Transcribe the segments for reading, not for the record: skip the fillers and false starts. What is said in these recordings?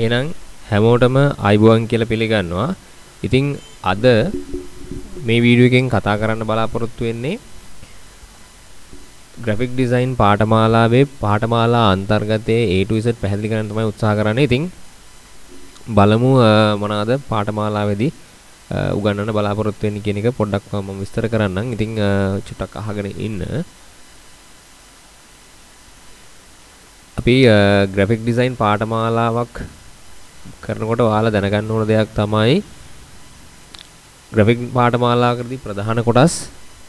එහෙනම් හැමෝටම ආයිබෝවන් කියලා පිළිගන්නවා. ඉතින් අද මේ වීඩියෝ එකෙන් කතා කරන්න බලාපොරොත්තු වෙන්නේ graphic design පාඨමාලාවේ පාඨමාලා අන්තර්ගතයේ A to Z පැහැදිලි කරන්න තමයි උත්සාහ කරන්නේ. ඉතින් බලමු මොනවාද පාඨමාලාවේදී උගන්වන්න බලාපොරොත්තු වෙන්නේ කියන එක පොඩ්ඩක් මම විස්තර කරන්නම්. ඉතින් චුට්ටක් අහගෙන ඉන්න. අපි graphic design පාඨමාලාවක් කරනකොට ඔයාලා දැනගන්න ඕන දෙයක් තමයි graphic පාඨමාලාවකදී ප්‍රධාන කොටස්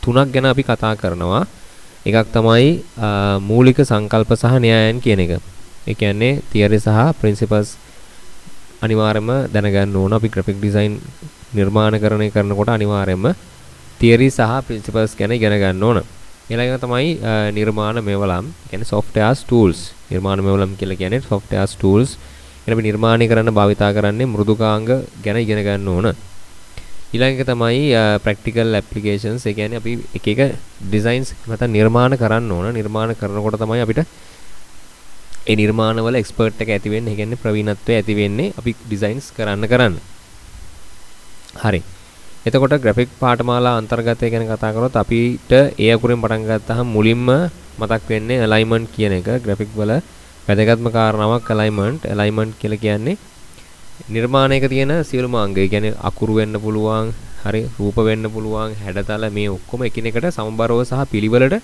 තුනක් ගැන අපි කතා කරනවා. එකක් තමයි මූලික සංකල්ප සහ න්‍යායන් කියන එක. ඒ කියන්නේ theory සහ principles අනිවාර්යයෙන්ම දැනගන්න ඕන. අපි graphic design නිර්මාණකරණය කරනකොට අනිවාර්යයෙන්ම theory සහ principles ගැන ඉගෙන ගන්න ඕන. ඊළඟ තමයි නිර්මාණ මෙවලම්. කියන්නේ softwares tools. නිර්මාණ මෙවලම් කියලා කියන්නේ softwares tools. අපි නිර්මාණය කරන්න භාවිතා කරන්නේ මෘදුකාංග ගැන ඉගෙන ගන්න ඕන. ඊළඟ එක තමයි practical applications. ඒ කියන්නේ අපි එක එක designs නැත්නම් නිර්මාණ කරන්න ඕන. නිර්මාණ කරනකොට තමයි අපිට ඒ නිර්මාණවල expert එක ඇති වෙන්නේ. ඒ කියන්නේ ප්‍රවීණත්වය ඇති වෙන්නේ අපි designs කරන්න. හරි. එතකොට graphic පාඨමාලා අන්තර්ගතය ගැන කතා කරොත් අපිට ඒ අකුරෙන් පටන් ගත්තාම මුලින්ම මතක් වෙන්නේ alignment කියන එක. graphic වල වැදගත්ම කාරණාවක් alignment කියලා කියන්නේ නිර්මාණයක තියෙන සියලුම අංග. ඒ කියන්නේ අකුරු වෙන්න පුළුවන්, හරි රූප වෙන්න පුළුවන්, හැඩතල මේ ඔක්කොම එකිනෙකට සමබරව සහ පිළිවෙලට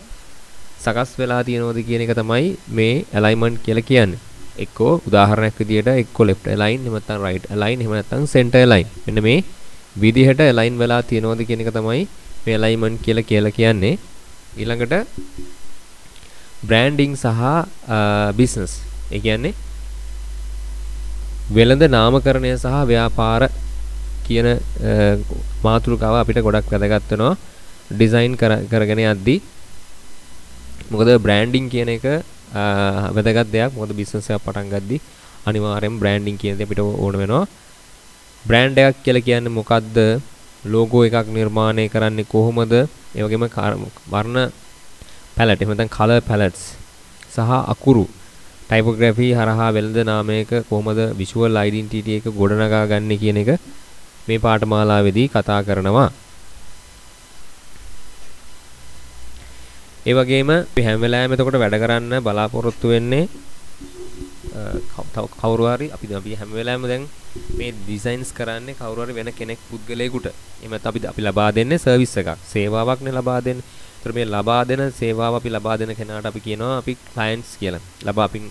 සකස් වෙලා තියෙනවද කියන එක තමයි මේ alignment කියලා කියන්නේ. එක්කෝ උදාහරණයක් විදියට එක්කෝ left align, එහෙම නැත්නම් right align, එහෙම නැත්නම් center align. මෙන්න මේ විදිහට align වෙලා තියෙනවද කියන එක තමයි මේ alignment කියලා කියන්නේ. ඊළඟට branding සහ business. ඒ කියන්නේ වෙළඳ නාමකරණය සහ ව්‍යාපාර කියන මාතෘකාව අපිට ගොඩක් වැදගත් වෙනවා ඩිසයින් කරගෙන යද්දී. මොකද branding කියන එක වැදගත් දෙයක්. මොකද business එකක් පටන් ගද්දී අනිවාර්යෙන් branding කියන දේ අපිට ඕන වෙනවා. brand එකක් කියලා කියන්නේ මොකද්ද? logo එකක් නිර්මාණය කරන්නේ කොහොමද? ඒ වගේම වර්ණ palette, එහෙම නැත්නම් color palettes සහ අකුරු typography හරහා වෙළඳ නාමයක කොහොමද visual identity එක ගොඩනගා ගන්න කියන එක මේ පාඨමාලාවේදී කතා කරනවා. ඒ වගේම අපි හැම වෙලාවෙම එතකොට වැඩ කරන්න බලාපොරොත්තු වෙන්නේ කවුරු හරි අපි හැම වෙලාවෙම දැන් මේ ඩිසයින්ස් කරන්නේ කවුරු හරි වෙන කෙනෙක් පුද්ගලයෙකුට. එහෙම නැත්නම් අපි ලබා දෙන්නේ සර්විස් එකක්, සේවාවක් නේ ලබා දෙන්නේ. මේ ලබා දෙන සේවාව අපි ලබා දෙන කෙනාට අපි කියනවා අපි clients කියලා.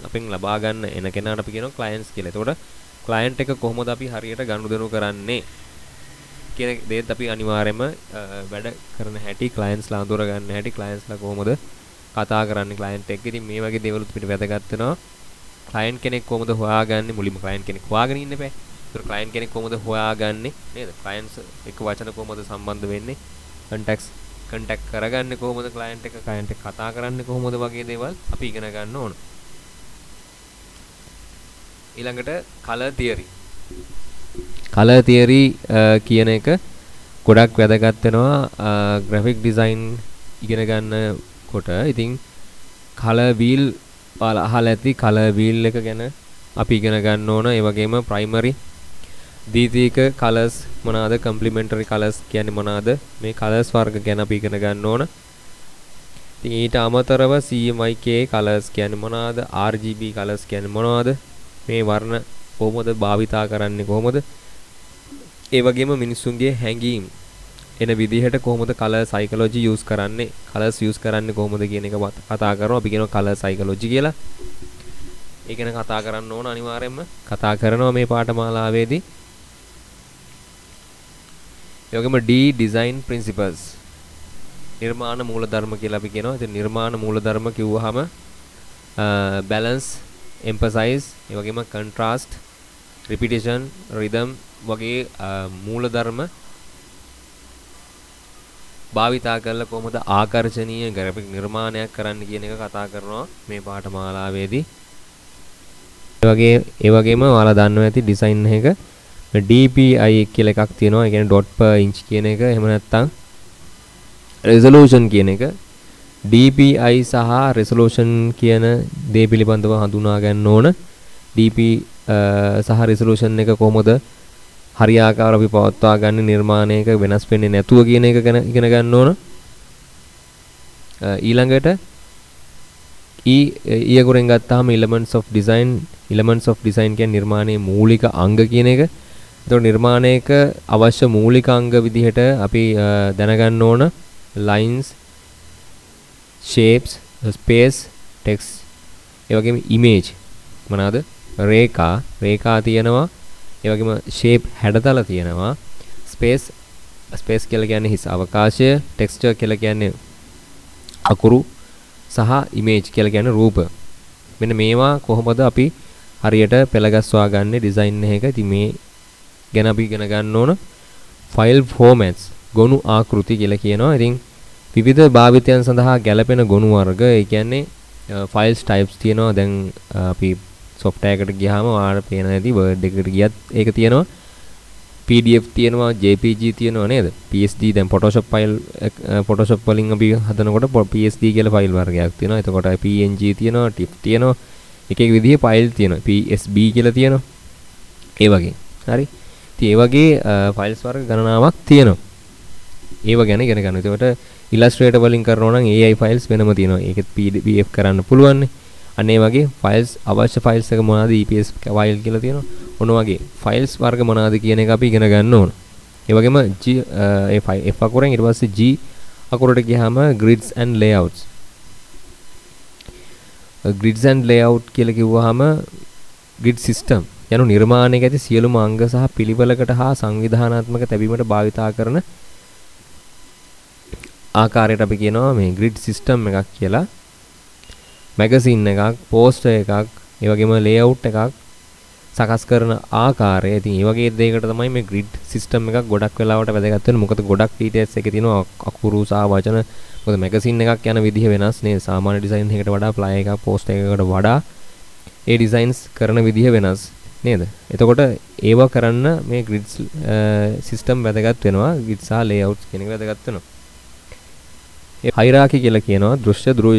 අපෙන් ලබා ගන්න එන කෙනාට අපි කියනවා clients කියලා. එතකොට client එක කොහොමද අපි හරියට ගනුදෙනු කරන්නේ කියන දේත් අපි අනිවාර්යයෙන්ම වැඩ කරන හැටි, clients ලා අඳුර ගන්න හැටි, clients ලා කොහොමද කතා කරන්නේ client එක්ක. ඉතින් මේ වගේ දේවලුත් පිට වැදගත් වෙනවා. client කෙනෙක් කොහොමද හොයාගන්නේ? මුලින්ම client කෙනෙක් හොයාගෙන ඉන්න බෑ. ඒතර client කෙනෙක් කොහොමද හොයාගන්නේ නේද? clients එක්ක වචන කොහොමද සම්බන්ධ වෙන්නේ? contact කරගන්නේ කොහොමද client එක කතා කරන්නේ කොහොමද වගේ දේවල් අපි ඉගෙන ගන්න ඕන. ඊළඟට color theory කියන එක ගොඩක් වැදගත් වෙනවා graphic design ඉගෙන ගන්නකොට. ඉතින් color wheel ඔයාලා අහලා ඇති color wheel එක ගැන අපි ඉගෙන ගන්න ඕන. ඒ වගේම primary ද්විතීයික colors මොනවාද, complementary colors කියන්නේ මොනවාද, මේ colors වර්ග ගැන අපි ඉගෙන ගන්න ඕන. ඉතින් ඊට අමතරව CMYK colors කියන්නේ මොනවාද, RGB colors කියන්නේ මොනවාද, මේ වර්ණ කොහොමද භාවිතා කරන්නේ කොහොමද, ඒ වගේම මිනිස්සුන්ගේ හැඟීම් එන විදිහට කොහොමද color psychology use කරන්නේ, colors use කරන්නේ කොහොමද කියන එක කතා කරනවා. අපි කියනවා color psychology කියලා. ඒ ගැන කතා කරන්න ඕන අනිවාර්යයෙන්ම. කතා කරනවා මේ පාඨමාලාවේදී. ඒ වගේම D design principles, නිර්මාණ මූලධර්ම කියලා අපි කියනවා. ඉතින් නිර්මාණ මූලධර්ම කිව්වහම balance, emphasize, ඒ වගේම contrast, repetition, rhythm වගේ මූලධර්ම භාවිතා කරලා කොහොමද ආකර්ෂණීය graphic නිර්මාණයක් කරන්න කියන එක කතා කරනවා මේ පාඨමාලාවේදී. ඒ වගේම ඔයාලා දන්නවා ඇති ඩිසයින් එක DPI කියලා එකක් තියෙනවා. ඒ කියන්නේ dot per inch කියන එක. එහෙම නැත්නම් resolution කියන එක. DPI සහ resolution කියන දේ පිළිබඳව හඳුනා ගන්න ඕන. DP සහ resolution එක කොහොමද හරියාකාරව අපි පවත්වා ගන්න නිර්මාණයක වෙනස් වෙන්නේ නැතුව කියන එක ගැන ඉගෙන ගන්න ඕන. ඊළඟට ඊයගොරෙන් ගත්තාම elements of design කියන්නේ නිර්මාණයේ මූලික අංග කියන එක. ඒතකොට නිර්මාණයක අවශ්‍ය මූලික අංග විදිහට අපි දැනගන්න ඕන lines, shapes, space, text, ඒ වගේම image මොනවාද? රේඛා තියෙනවා. ඒ වගේම shape හැඩතල තියෙනවා. space කියලා කියන්නේ හිස් අවකාශය, texture කියලා කියන්නේ අකුරු සහ image කියලා කියන්නේ රූප. මෙන්න මේවා කොහොමද අපි හරියට පෙළගස්වා ගන්න ඩිසයින් එකක. ඉතින් මේ ගැන අපි ඉගෙන ගන්න ඕන file formats ගොනු ආකෘති කියලා කියනවා. ඉතින් විවිධ භාවිතයන් සඳහා ගැලපෙන ගොනු වර්ග, ඒ කියන්නේ files types තියෙනවා. දැන් අපි software එකට ගියාම ඔයාලට පේන ඇති word එකට ගියත් ඒක තියෙනවා. PDF තියෙනවා, JPG තියෙනවා නේද? PSD දැන් Photoshop file Photoshop වලින් අපි හදනකොට PSD කියලා file වර්ගයක් තියෙනවා. එතකොට PNG තියෙනවා, TIFF තියෙනවා. එක එක විදිහේ file තියෙනවා. PSB කියලා තියෙනවා. ඒ වගේ. හරි. ඉතින් ඒ වගේ files වර්ග ගණනාවක් තියෙනවා. ඒව ගැන ඉගෙන ගන්න. එතකොට Illustrator වලින් කරනවා නම් AI files වෙනම තියෙනවා. ඒකෙත් PDF කරන්න පුළුවන් නේ. අන්න ඒ වගේ files අවශ්‍ය files එක මොනවාද? EPS file කියලා තියෙනවා. ඔන්න වගේ files වර්ග මොනවාද කියන එක අපි ඉගෙන ගන්න ඕන. ඒ වගේම F අකුරෙන් ඊට පස්සේ G අකුරට ගියාම grids and layouts. grids and layout කියලා කිව්වහම grid system යනු නිර්මාණයක ඇති සියලුම අංග සහ පිළිවෙලකට හා සංවිධානාත්මක තැබීමට භාවිතා කරන ආකාරයට අපි කියනවා මේ grid system එකක් කියලා. magazine එකක්, poster එකක්, ඒ වගේම layout එකක් සකස් කරන ආකාරය. ඉතින් මේ වගේ දෙයකට තමයි මේ grid system එකක් ගොඩක් වෙලාවට වැදගත් වෙන්නේ. මොකද ගොඩක් details එකේ තියෙනවා අකුරු සහ වචන. මොකද magazine එකක් යන විදිහ වෙනස් නේ. සාමාන්‍ය design එකකට වඩා flyer එකක්, poster එකකට වඩා ඒ designs කරන විදිහ වෙනස් නේද? එතකොට ඒව කරන්න මේ grid system වැදගත් වෙනවා. grid සහ layouts කියන එක වැදගත් වෙනවා. ඒ hierarchy කියලා කියනවා දෘශ්‍ය ධ්‍රුව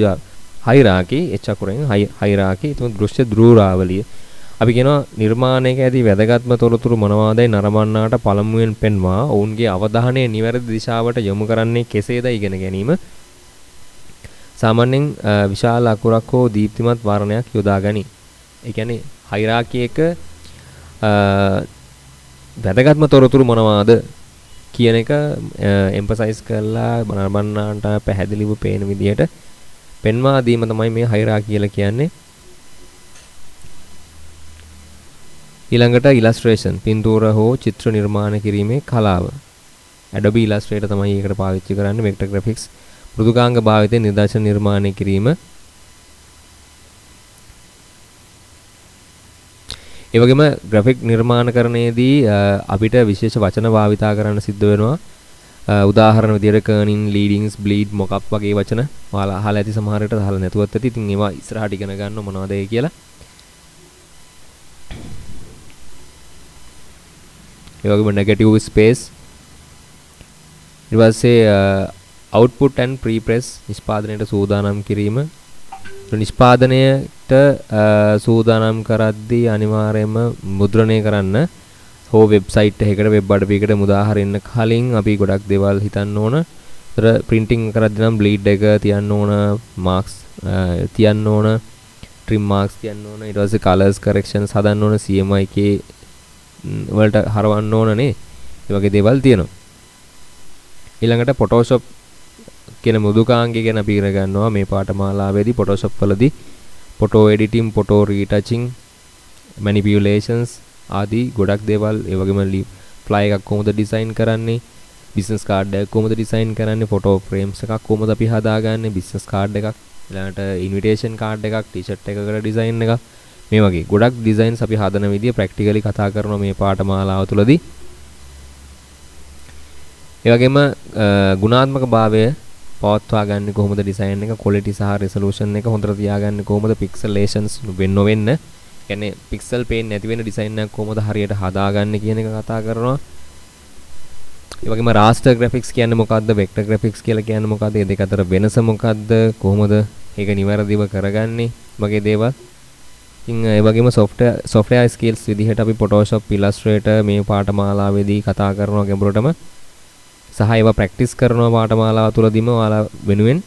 hierarchy h අකුරෙන් hierarchy එතකොට දෘශ්‍ය ධ්‍රුවාවලිය. අපි කියනවා නිර්මාණයක ඇති වැදගත්ම තොරතුරු මොනවාදයි නරඹන්නාට පළමුවෙන් පෙන්වා ඔවුන්ගේ අවධානය නිවැරදි දිශාවට යොමු කරන්නේ කෙසේද ඉගෙන ගැනීම. සාමාන්‍යයෙන් විශාල අකුරක් හෝ දීප්තිමත් වර්ණයක් යොදා ගනි. ඒ කියන්නේ hierarchy එක වැදගත්ම තොරතුරු මොනවාද කියන එක emphasize කරලා නරඹන්නාට පැහැදිලිව පේන විදිහට පෙන්වා දීම තමයි මේ hierarchy කියලා කියන්නේ. ඊළඟට illustration පින්තූර හෝ චිත්‍ර නිර්මාණ කිරීමේ කලාව. Adobe Illustrator තමයි ඒකට පාවිච්චි කරන්නේ. vector graphics මෘදුකාංග භාවිතයෙන් නිදර්ශන නිර්මාණය කිරීම. ඒ වගේම graphic නිර්මාණකරණයේදී අපිට විශේෂ වචන භාවිතා කරන්න සිද්ධ වෙනවා. උදාහරණ විදියට kerning, leadings, bleed, mock-up වගේ වචන ඔයාලා අහලා ඇති සමහර විට අහලා නැතුවත් ඇති. ඉතින් ඒවා ඉස්සරහට ඉගෙන ගන්න මොනවද ඒ කියලා. ඒ වගේම negative space ඊට පස්සේ output and prepress නිෂ්පාදනයට සූදානම් කිරීම. නිෂ්පාදනයට සූදානම් කරද්දී අනිවාර්යයෙන්ම මුද්‍රණය කරන්න හෝ වෙබ්සයිට් එකකට වෙබ් අඩවියකට මුදා හරින්න කලින් අපි ගොඩක් දේවල් හිතන්න ඕන. ඒතර printing කරද්දී නම් bleed එක තියන්න ඕන, marks තියන්න ඕන, trim marks තියන්න ඕන, ඊට පස්සේ colors corrections හදන්න ඕන, CMYK වලට හරවන්න ඕන නේ. ඒ වගේ දේවල් තියෙනවා. ඊළඟට Photoshop කියන මෘදුකාංගය ගැන අපි ඉගෙන ගන්නවා මේ පාඨමාලාවේදී. Photoshop වලදී photo editing, photo retouching, manipulations ආදී ගොඩක් දේවල්. ඒ වගේම flyer එකක් කොහොමද ඩිසයින් කරන්නේ, business card එකක් කොහොමද ඩිසයින් කරන්නේ, photo frames එකක් කොහොමද අපි හදාගන්නේ, business card එකක්, ඊළඟට invitation card එකක්, t-shirt එකකට ඩිසයින් එකක්. මේ වගේ ගොඩක් ඩිසයින්ස් අපි හදන විදිය ප්‍රැක්ටිකලි කතා කරනවා මේ පාඨමාලාව තුළදී. ඒ වගේම ගුණාත්මක භාවය පවත්වා ගන්න කොහොමද, ඩිසයින් එක quality සහ resolution එක හොඳට තියාගන්නේ කොහොමද, pixelations නොවෙන්න කියන්නේ pixel පේන්නේ නැති වෙන ඩිසයින් එකක් කොහොමද හරියට හදාගන්නේ කියන එක කතා කරනවා. ඒ වගේම raster graphics කියන්නේ මොකද්ද, vector graphics කියලා කියන්නේ මොකද්ද, මේ දෙක අතර වෙනස මොකද්ද, කොහොමද ඒක නිවැරදිව කරගන්නේ වගේ දේවල්. ඉතින් ඒ වගේම software skills විදිහට අපි Photoshop Illustrator මේ පාඨමාලාවේදී කතා කරනවා ගැඹුරටම සහ ඒවා ප්‍රැක්ටිස් කරනවා පාඨමාලාව තුලදීම ඔයාලා වෙනුවෙන්.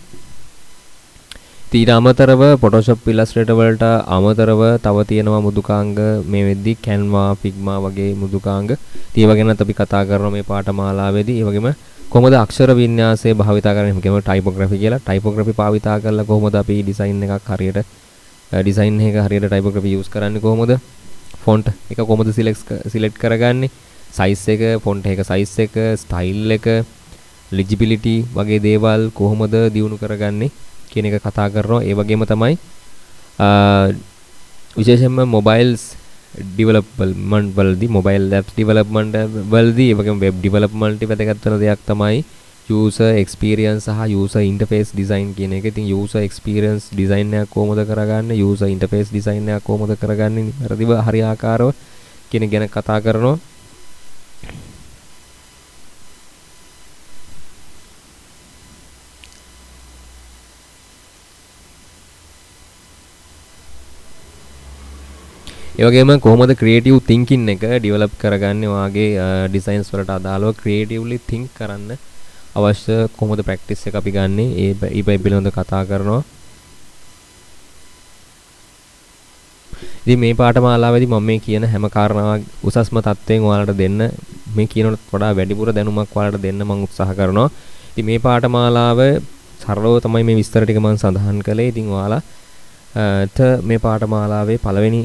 ඊට අමතරව Photoshop Illustrator වලට අමතරව තව තියෙනවා මෘදුකාංග මේ වෙද්දී Canva Figma වගේ මෘදුකාංග. ඒව ගැනත් අපි කතා කරනවා මේ පාඨමාලාවේදී. ඒ වගේම කොහොමද අක්ෂර වින්‍යාසය භාවිතා කරන්නේ කියනවා typography කියලා. typography භාවිතා කරලා කොහොමද අපි ඩිසයින් එකක් හරියට ඩිසයින් එක හරියට typography use කරන්නේ කොහොමද? font එක කොහොමද select කරගන්නේ? size එක, font එක size එක, style එක, legibility වගේ දේවල් කොහොමද දියුණු කරගන්නේ කියන එක කතා කරනවා. ඒ වගේම තමයි විශේෂයෙන්ම mobiles development වලදී mobile apps development වලදී ඒ වගේම web development වැදගත් වෙන දෙයක් තමයි user experience සහ user interface design කියන එක. ඉතින් user experience design එකක් කොහොමද කරගන්නේ, user interface design එකක් කොහොමද කරගන්නේ නිවැරදිව හරියාකාරව කියන ගැන කතා කරනවා. ඒ වගේම කොහොමද creative thinking එක develop කරගන්නේ වාගේ designs වලට අදාළව creatively think කරන්න අවශ්‍ය කොහොමද practice එක අපි ගන්නෙ ඒ පිළිබඳව කතා කරනවා. ඉතින් මේ පාඨමාලාවේදී මම මේ කියන හැම කාරණාවක් උසස්ම තත්ත්වයෙන් ඔයාලට දෙන්න මේ කියනකට වඩා වැඩිපුර දැනුමක් ඔයාලට දෙන්න මම උත්සාහ කරනවා. ඉතින් මේ පාඨමාලාව සරලව තමයි මේ විස්තර ටික මම සඳහන් කළේ. ඉතින් ඔයාලට මේ පාඨමාලාවේ පළවෙනි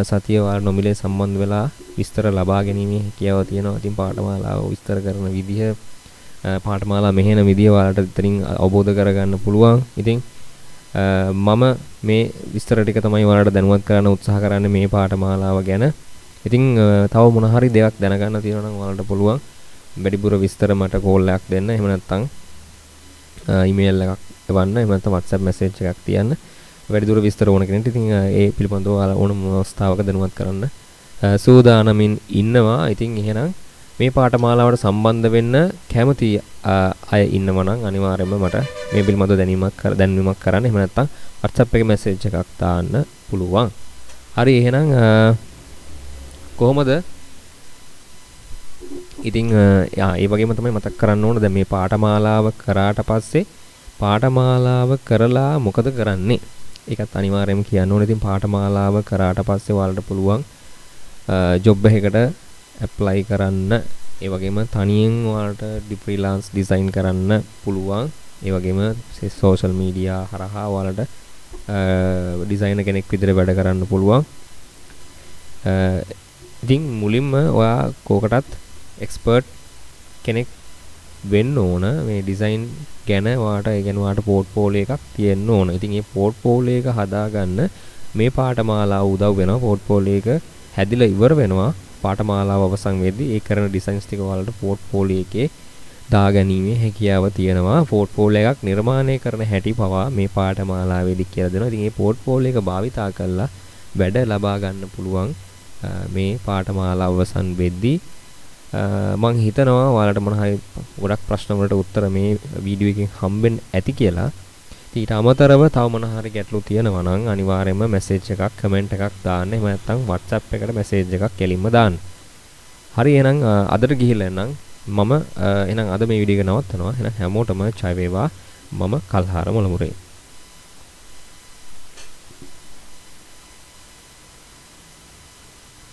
සතිය ඔයාලා නොමිලේ සම්බන්ධ වෙලා විස්තර ලබා ගැනීමේ හැකියාව තියෙනවා. ඉතින් පාඨමාලාව විස්තර කරන විදිහ පාඨමාලා මෙහෙන විදිය ඔයාලට ඉතින් අවබෝධ කරගන්න පුළුවන්. ඉතින් මම මේ විස්තර ටික තමයි ඔයාලට දැනුවත් කරන්න උත්සාහ කරන්නේ මේ පාඨමාලාව ගැන. ඉතින් තව මොන හරි දෙයක් දැනගන්න තියෙනවා නම් ඔයාලට පුළුවන් වැඩිපුර විස්තර මට කෝල් එකක් දෙන්න. එහෙම නැත්නම් ඊමේල් එකක් එවන්න. එහෙම නැත්නම් WhatsApp message එකක් තියන්න. වැඩිදුර විස්තර ඕන කෙනෙක්ට ඉතින් ඒ පිළිබඳව ඔයාලා ඕනම අවස්ථාවක දැනුවත් කරන්න සූදානමින් ඉන්නවා. ඉතින් එහෙනම් මේ පාඨමාලාවට සම්බන්ධ වෙන්න කැමති අය ඉන්නවා නම් අනිවාර්යයෙන්ම මට මේ පිළිබඳව දැනීමක් කරන්න. එහෙම නැත්නම් WhatsApp එකේ මැසේජ් එකක් දාන්න පුළුවන්. හරි එහෙනම් කොහොමද? ඉතින් ඒ වගේම තමයි මතක් කරන්න ඕන දැන් මේ පාඨමාලාව කරාට පස්සේ පාඨමාලාව කරලා මොකද කරන්නේ? ඒකත් අනිවාර්යයෙන්ම කියන්න ඕනේ. ඉතින් පාඨමාලාව කරාට පස්සේ ඔයාලට පුළුවන් ජොබ් එකකට ඇප්ලයි කරන්න. ඒ වගේම තනියෙන් ඔයාලට ෆ්‍රීලාන්ස් ඩිසයින් කරන්න පුළුවන්. ඒ වගේම සෝෂල් මීඩියා හරහා ඔයාලට ඩිසයිනර් කෙනෙක් විදිහට වැඩ කරන්න පුළුවන්. ඉතින් මුලින්ම ඔයා කෝකටත් එක්ස්පර්ට් කෙනෙක් වෙන්න ඕන මේ ඩිසයින් ගැන. ඔයාට ඒ කියන්නේ ඔයාට පෝර්ට්ෆෝලියෝ එකක් තියෙන්න ඕන. ඉතින් මේ පෝර්ට්ෆෝලියෝ එක හදාගන්න මේ පාඨමාලාව උදව් වෙනවා. පෝර්ට්ෆෝලියෝ එක හැදිලා ඉවර වෙනවා. පාඨමාලාව අවසන් වෙද්දී ඒ කරන ඩිසයින්ස් ටික ඔයාලට පෝර්ට්ෆෝලියෝ එකේ දාගැනීමේ හැකියාව තියෙනවා. පෝර්ට්ෆෝලියෝ එකක් නිර්මාණය කරන හැටි පවා මේ පාඨමාලාවේදී කියලා දෙනවා. ඉතින් මේ පෝර්ට්ෆෝලියෝ එක භාවිතා කරලා වැඩ ලබා ගන්න පුළුවන් මේ පාඨමාලාව අවසන් වෙද්දී. මම හිතනවා ඔයාලට මොන හරි ගොඩක් ප්‍රශ්න වලට උත්තර මේ වීඩියෝ එකෙන් හම්බෙන්න ඇති කියලා. ඊට අමතරව තව මොන හරි ගැටලු තියෙනවා නම් අනිවාර්යයෙන්ම මැසේජ් එකක් කමෙන්ට් එකක් දාන්න. එහෙම නැත්නම් WhatsApp එකට මැසේජ් එකක් කෙලින්ම දාන්න. හරි එහෙනම් අදට ගිහිල්ලා නම් මම එහෙනම් අද මේ වීඩියෝ එක නවත්තනවා. එහෙනම් හැමෝටම ජය වේවා. මම කල්හාර මොළමුරේ.